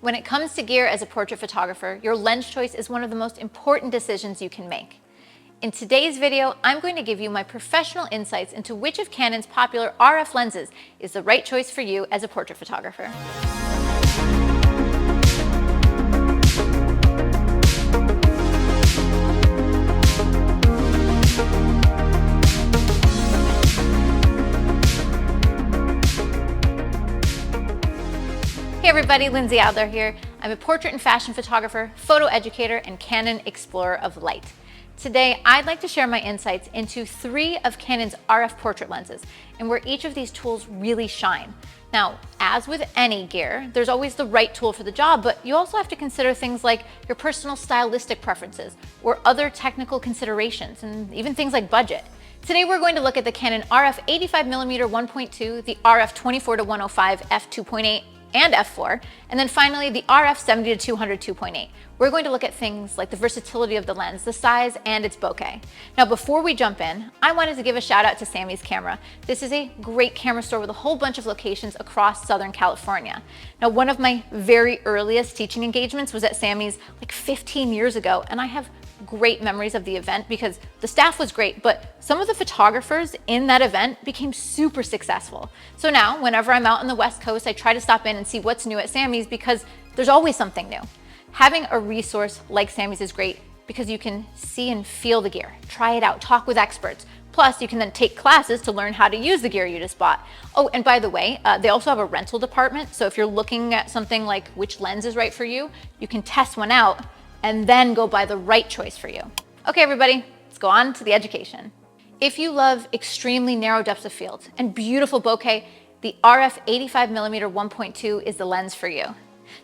When it comes to gear as a portrait photographer, your lens choice is one of the most important decisions you can make. In today's video, I'm going to give you my professional insights into which of Canon's popular RF lenses is the right choice for you as a portrait photographer. Hey everybody, Lindsay Adler here. I'm a portrait and fashion photographer, photo educator, and Canon explorer of light. Today, I'd like to share my insights into 3 of Canon's RF portrait lenses and where each of these tools really shine. Now, as with any gear, there's always the right tool for the job, but you also have to consider things like your personal stylistic preferences or other technical considerations, and even things like budget. Today, we're going to look at the Canon RF 85mm 1.2, the RF 24-105 f2.8, and f4, and then finally the RF 70-200 2.8. We're going to look at things like the versatility of the lens, the size, and its bokeh. Now before we jump in, I wanted to give a shout out to Samy's Camera. This is a great camera store with a whole bunch of locations across Southern California. Now one of my very earliest teaching engagements was at Samy's like 15 years ago, and I have great memories of the event because the staff was great, but some of the photographers in that event became super successful. So now, whenever I'm out on the West Coast, I try to stop in and see what's new at Samy's because there's always something new. Having a resource like Samy's is great because you can see and feel the gear, try it out, talk with experts. Plus, you can then take classes to learn how to use the gear you just bought. Oh, and by the way, they also have a rental department. So if you're looking at something like which lens is right for you, you can test one out and then go buy the right choice for you. Okay, everybody, let's go on to the education. If you love extremely narrow depths of field and beautiful bokeh, the RF 85mm 1.2 is the lens for you.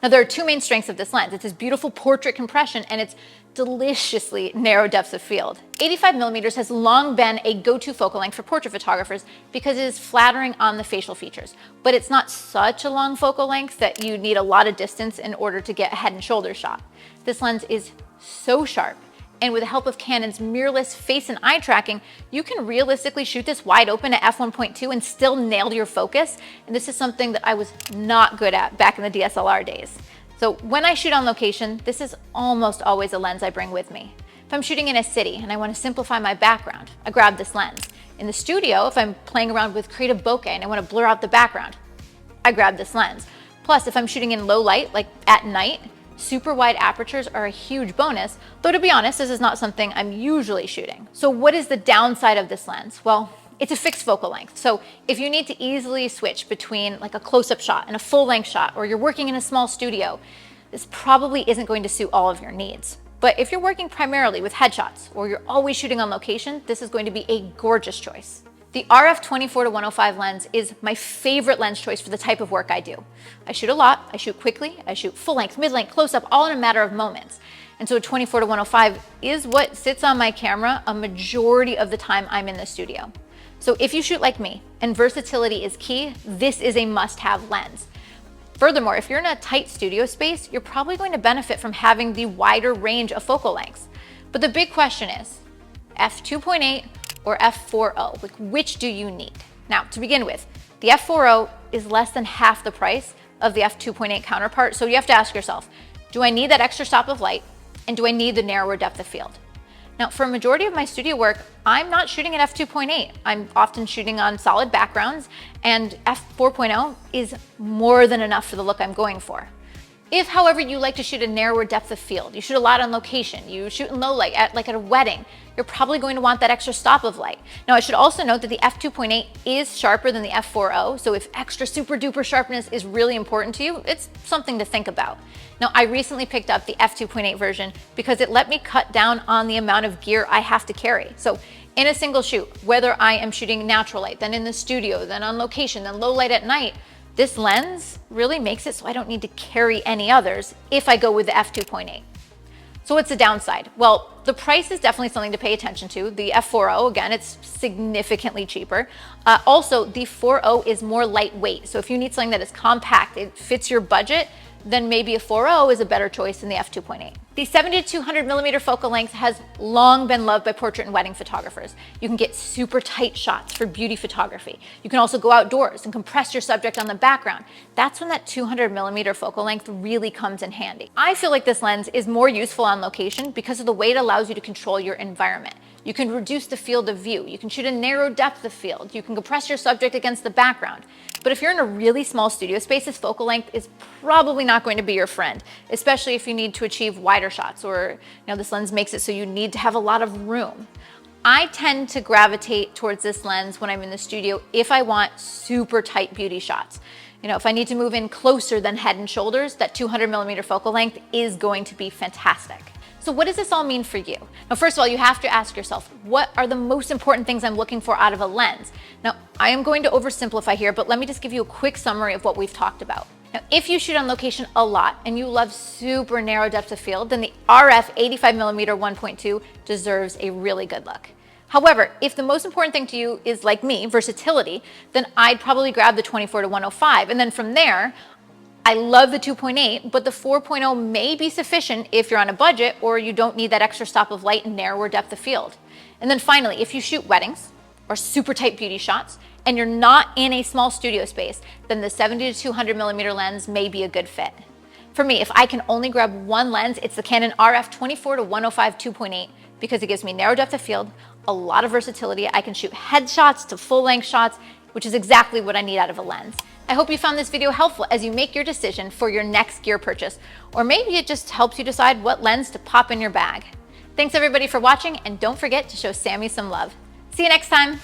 Now, there are 2 main strengths of this lens. It's its beautiful portrait compression and its deliciously narrow depths of field. 85mm has long been a go-to focal length for portrait photographers because it is flattering on the facial features, but it's not such a long focal length that you need a lot of distance in order to get a head and shoulder shot. This lens is so sharp, and with the help of Canon's mirrorless face and eye tracking, you can realistically shoot this wide open at f1.2 and still nail your focus. And this is something that I was not good at back in the DSLR days. So when I shoot on location, this is almost always a lens I bring with me. If I'm shooting in a city and I want to simplify my background, I grab this lens. In the studio, if I'm playing around with creative bokeh and I want to blur out the background, I grab this lens. Plus, if I'm shooting in low light, like at night, super wide apertures are a huge bonus, though to be honest, this is not something I'm usually shooting. So what is the downside of this lens? Well, it's a fixed focal length. So if you need to easily switch between like a close-up shot and a full-length shot, or you're working in a small studio, this probably isn't going to suit all of your needs. But if you're working primarily with headshots, or you're always shooting on location, this is going to be a gorgeous choice. The RF 24-105 lens is my favorite lens choice for the type of work I do. I shoot a lot, I shoot quickly, I shoot full length, mid length, close up, all in a matter of moments. And so a 24-105 is what sits on my camera a majority of the time I'm in the studio. So if you shoot like me and versatility is key, this is a must-have lens. Furthermore, if you're in a tight studio space, you're probably going to benefit from having the wider range of focal lengths. But the big question is, f2.8 or f4.0, like which do you need? Now, to begin with, the f4.0 is less than half the price of the f2.8 counterpart, so you have to ask yourself, do I need that extra stop of light, and do I need the narrower depth of field? Now, for a majority of my studio work, I'm not shooting at f2.8. I'm often shooting on solid backgrounds, and f4.0 is more than enough for the look I'm going for. If, however, you like to shoot a narrower depth of field, you shoot a lot on location, you shoot in low light, like at a wedding, you're probably going to want that extra stop of light. Now, I should also note that the f2.8 is sharper than the f4.0, so if extra super duper sharpness is really important to you, it's something to think about. Now, I recently picked up the f2.8 version because it let me cut down on the amount of gear I have to carry. So in a single shoot, whether I am shooting natural light, then in the studio, then on location, then low light at night, this lens really makes it so I don't need to carry any others if I go with the f2.8. So what's the downside? Well, the price is definitely something to pay attention to. The f4.0, again, it's significantly cheaper. Also, the 4.0 is more lightweight. So if you need something that is compact, it fits your budget, then maybe a 4.0 is a better choice than the f2.8. The 70 to 200 millimeter focal length has long been loved by portrait and wedding photographers. You can get super tight shots for beauty photography. You can also go outdoors and compress your subject on the background. That's when that 200 millimeter focal length really comes in handy. I feel like this lens is more useful on location because of the way it allows you to control your environment. You can reduce the field of view. You can shoot a narrow depth of field. You can compress your subject against the background. But if you're in a really small studio space, this focal length is probably not going to be your friend, especially if you need to achieve wider shots, or this lens makes it so you need to have a lot of room. I tend to gravitate towards this lens when I'm in the studio if I want super tight beauty shots. If I need to move in closer than head and shoulders, that 200 millimeter focal length is going to be fantastic. So what does this all mean for you? Now, first of all, you have to ask yourself, what are the most important things I'm looking for out of a lens? Now, I am going to oversimplify here, but let me just give you a quick summary of what we've talked about. Now, if you shoot on location a lot and you love super narrow depth of field, then the RF 85mm 1.2 deserves a really good look. However, if the most important thing to you is, like me, versatility, then I'd probably grab the 24 to 105. And then from there, I love the 2.8, but the 4.0 may be sufficient if you're on a budget or you don't need that extra stop of light and narrower depth of field. And then finally, if you shoot weddings or super tight beauty shots and you're not in a small studio space, then the 70 to 200 millimeter lens may be a good fit. For me, if I can only grab one lens, it's the Canon RF 24 to 105 2.8 because it gives me narrow depth of field, a lot of versatility. I can shoot headshots to full length shots, which is exactly what I need out of a lens. I hope you found this video helpful as you make your decision for your next gear purchase, or maybe it just helps you decide what lens to pop in your bag. Thanks everybody for watching, and don't forget to show Samy some love. See you next time.